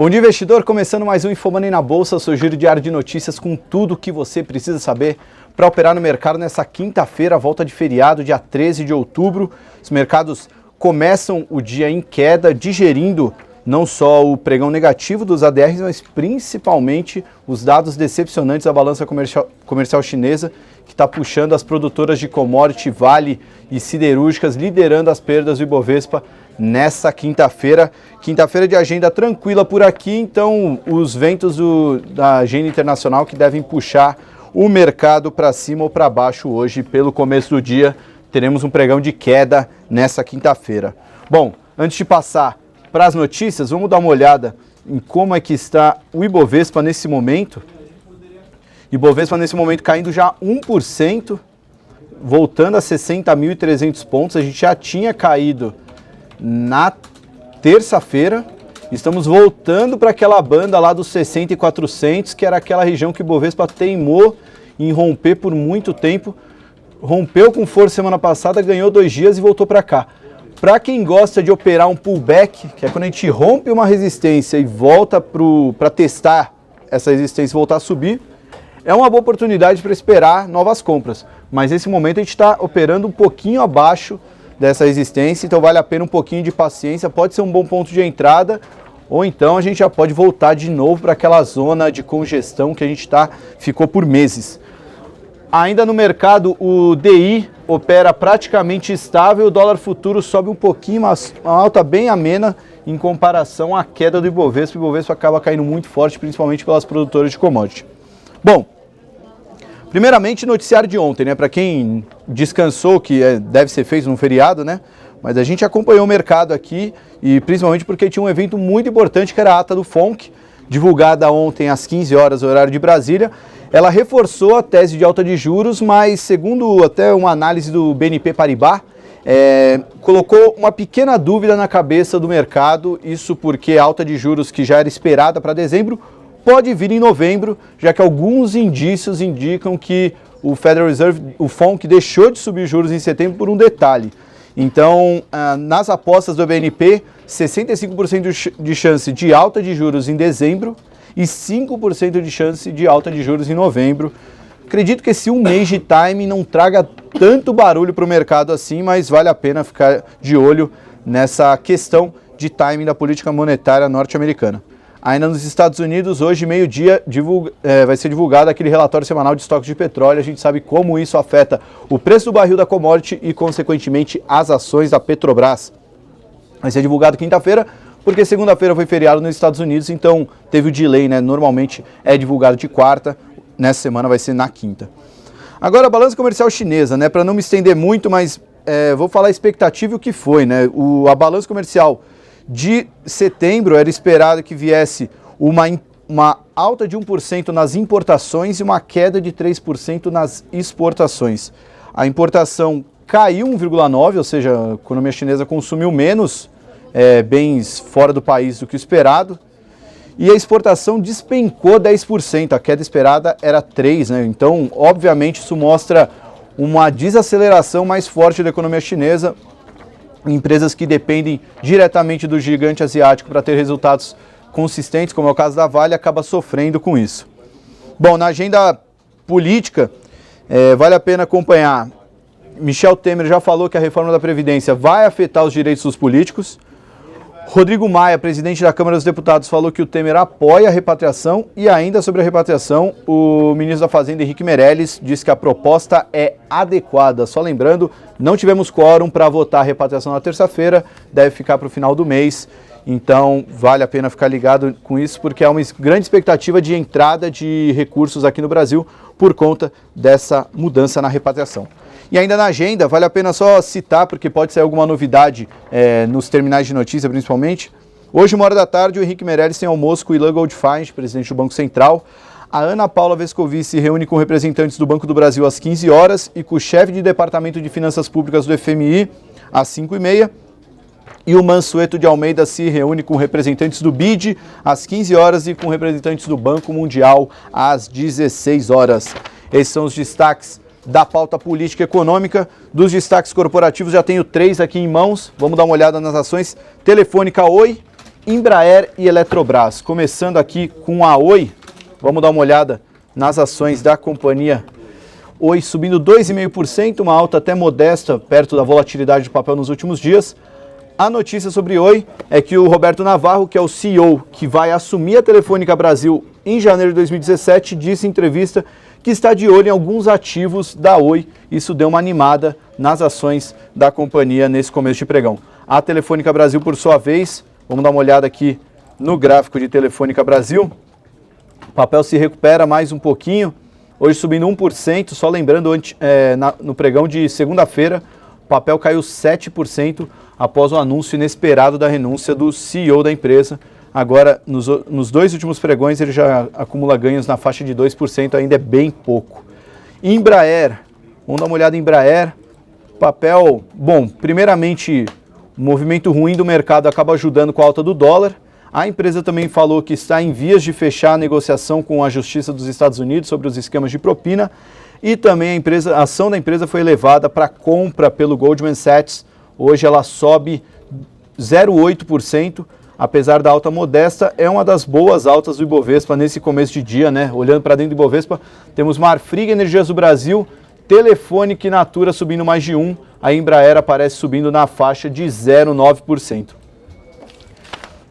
Bom dia, investidor. Começando mais um Infomoney na Bolsa, seu giro diário de notícias com tudo o que você precisa saber para operar no mercado nessa quinta-feira, volta de feriado, dia 13 de outubro. Os mercados começam o dia em queda, digerindo não só o pregão negativo dos ADRs, mas principalmente os dados decepcionantes da balança comercial chinesa, que está puxando as produtoras de commodity, Vale e siderúrgicas, liderando as perdas do Ibovespa nessa quinta-feira. Quinta-feira de agenda tranquila por aqui, então os ventos da agenda internacional que devem puxar o mercado para cima ou para baixo hoje. Pelo começo do dia, teremos um pregão de queda nessa quinta-feira. Bom, antes de passar para as notícias, vamos dar uma olhada em como é que está o Ibovespa nesse momento. Ibovespa nesse momento caindo já 1%, voltando a 60.300 pontos. A gente já tinha caído na terça-feira. Estamos voltando para aquela banda lá dos 60.400, que era aquela região que o Ibovespa teimou em romper por muito tempo. Rompeu com força semana passada, ganhou 2 dias e voltou para cá. Para quem gosta de operar um pullback, que é quando a gente rompe uma resistência e volta para testar essa resistência e voltar a subir, é uma boa oportunidade para esperar novas compras. Mas nesse momento a gente está operando um pouquinho abaixo dessa resistência, então vale a pena um pouquinho de paciência, pode ser um bom ponto de entrada, ou então a gente já pode voltar de novo para aquela zona de congestão que a gente ficou por meses. Ainda no mercado, o DI opera praticamente estável, o dólar futuro sobe um pouquinho, mas uma alta bem amena em comparação à queda do Ibovespa. O Ibovespa acaba caindo muito forte, principalmente pelas produtoras de commodity. Bom, primeiramente noticiário de ontem, né? Para quem descansou, que deve ser feito no feriado, né? Mas a gente acompanhou o mercado aqui, e principalmente porque tinha um evento muito importante, que era a ata do FONC, divulgada ontem às 15 horas, horário de Brasília. Ela reforçou a tese de alta de juros, mas segundo até uma análise do BNP Paribas, colocou uma pequena dúvida na cabeça do mercado, isso porque a alta de juros que já era esperada para dezembro pode vir em novembro, já que alguns indícios indicam que o Federal Reserve, o FONC, deixou de subir juros em setembro por um detalhe. Então, nas apostas do BNP, 65% de chance de alta de juros em dezembro e 5% de chance de alta de juros em novembro. Acredito que esse um mês de timing não traga tanto barulho para o mercado assim, mas vale a pena ficar de olho nessa questão de timing da política monetária norte-americana. Ainda nos Estados Unidos, hoje, meio-dia, vai ser divulgado aquele relatório semanal de estoques de petróleo. A gente sabe como isso afeta o preço do barril da commodity e, consequentemente, as ações da Petrobras. Vai ser divulgado quinta-feira, porque segunda-feira foi feriado nos Estados Unidos, então teve o delay, né? Normalmente é divulgado de quarta, nessa semana vai ser na quinta. Agora, a balança comercial chinesa, né? Para não me estender muito, mas vou falar a expectativa e o que foi, né? A balança comercial de setembro era esperado que viesse uma alta de 1% nas importações e uma queda de 3% nas exportações. A importação caiu 1,9%, ou seja, a economia chinesa consumiu menos bens fora do país do que o esperado, e a exportação despencou 10%, a queda esperada era 3%, né? Então, obviamente, isso mostra uma desaceleração mais forte da economia chinesa. Empresas que dependem diretamente do gigante asiático para ter resultados consistentes, como é o caso da Vale, acaba sofrendo com isso. Bom, na agenda política, vale a pena acompanhar. Michel Temer já falou que a reforma da Previdência vai afetar os direitos dos políticos. Rodrigo Maia, presidente da Câmara dos Deputados, falou que o Temer apoia a repatriação. E ainda sobre a repatriação, o ministro da Fazenda, Henrique Meirelles, disse que a proposta é adequada. Só lembrando, não tivemos quórum para votar a repatriação na terça-feira, deve ficar para o final do mês. Então, vale a pena ficar ligado com isso, porque há uma grande expectativa de entrada de recursos aqui no Brasil por conta dessa mudança na repatriação. E ainda na agenda, vale a pena só citar, porque pode ser alguma novidade nos terminais de notícia, principalmente. Hoje, 1h da tarde, o Henrique Meirelles tem almoço com o Ilan Goldfein, presidente do Banco Central. A Ana Paula Vescovi se reúne com representantes do Banco do Brasil às 15 horas e com o chefe de Departamento de Finanças Públicas do FMI às 5h30. E o Mansueto de Almeida se reúne com representantes do BID às 15 horas e com representantes do Banco Mundial às 16 horas. Esses são os destaques da pauta política e econômica. Dos destaques corporativos, já tenho 3 aqui em mãos. Vamos dar uma olhada nas ações. Telefônica, oi. Embraer e Eletrobras. Começando aqui com a Oi, vamos dar uma olhada nas ações da companhia. Oi subindo 2,5%, uma alta até modesta, perto da volatilidade do papel nos últimos dias. A notícia sobre Oi é que o Roberto Navarro, que é o CEO que vai assumir a Telefônica Brasil em janeiro de 2017, disse em entrevista que está de olho em alguns ativos da Oi. Isso deu uma animada nas ações da companhia nesse começo de pregão. A Telefônica Brasil, por sua vez, vamos dar uma olhada aqui no gráfico de Telefônica Brasil. O papel se recupera mais um pouquinho, hoje subindo 1%, só lembrando, no pregão de segunda-feira, o papel caiu 7% após o anúncio inesperado da renúncia do CEO da empresa. Agora, nos dois últimos pregões, ele já acumula ganhos na faixa de 2%, ainda é bem pouco. Embraer, vamos dar uma olhada em Embraer. Papel, bom, primeiramente, o movimento ruim do mercado acaba ajudando com a alta do dólar. A empresa também falou que está em vias de fechar a negociação com a Justiça dos Estados Unidos sobre os esquemas de propina. E também a ação da empresa foi elevada para compra pelo Goldman Sachs. Hoje ela sobe 0,8%, apesar da alta modesta, é uma das boas altas do Ibovespa nesse começo de dia, né? Olhando para dentro do Ibovespa, temos Marfrig Energias do Brasil, Telefônica e Natura subindo mais de 1%, a Embraer aparece subindo na faixa de 0,9%.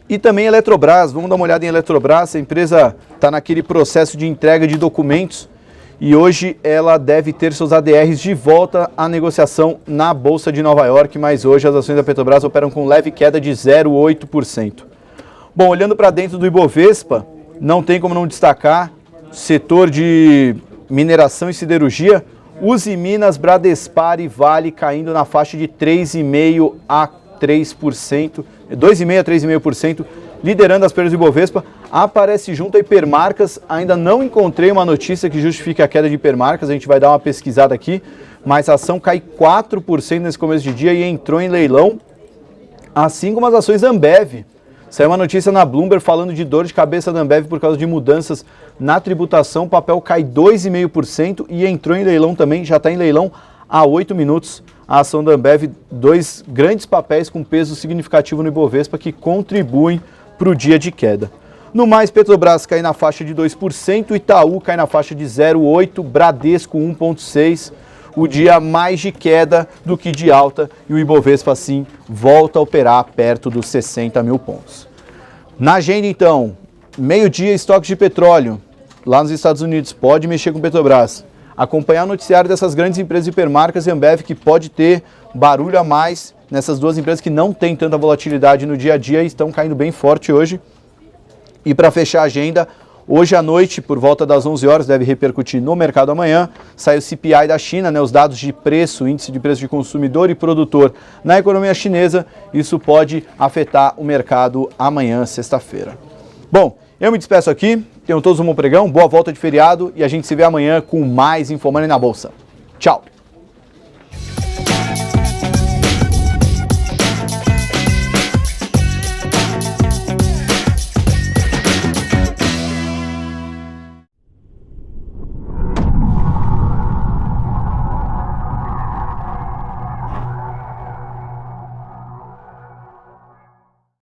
E também Eletrobras, vamos dar uma olhada em Eletrobras, a empresa está naquele processo de entrega de documentos, e hoje ela deve ter seus ADRs de volta à negociação na Bolsa de Nova York, mas hoje as ações da Petrobras operam com leve queda de 0,8%. Bom, olhando para dentro do Ibovespa, não tem como não destacar setor de mineração e siderurgia, Usiminas, Bradespar e Vale caindo na faixa de 3,5% a 3%, 2,5% a 3,5%, liderando as perdas do Ibovespa. Aparece junto a Hipermarcas, ainda não encontrei uma notícia que justifique a queda de Hipermarcas, a gente vai dar uma pesquisada aqui, mas a ação cai 4% nesse começo de dia e entrou em leilão, assim como as ações da Ambev. Saiu uma notícia na Bloomberg falando de dor de cabeça da Ambev por causa de mudanças na tributação, o papel cai 2,5% e entrou em leilão também, já está em leilão há 8 minutos. A ação da Ambev, dois grandes papéis com peso significativo no Ibovespa que contribuem para o dia de queda. No mais, Petrobras cai na faixa de 2%, Itaú cai na faixa de 0,8%, Bradesco 1,6%, o dia mais de queda do que de alta e o Ibovespa assim volta a operar perto dos 60 mil pontos. Na agenda então, meio-dia estoques de petróleo, lá nos Estados Unidos, pode mexer com Petrobras. Acompanhar o noticiário dessas grandes empresas Hipermarcas e Ambev que pode ter barulho a mais nessas duas empresas que não têm tanta volatilidade no dia a dia e estão caindo bem forte hoje. E para fechar a agenda, hoje à noite, por volta das 11 horas, deve repercutir no mercado amanhã, sai o CPI da China, né, os dados de preço, índice de preço de consumidor e produtor na economia chinesa. Isso pode afetar o mercado amanhã, sexta-feira. Bom, eu me despeço aqui, tenham todos um bom pregão, boa volta de feriado e a gente se vê amanhã com mais InfoMoney na Bolsa. Tchau!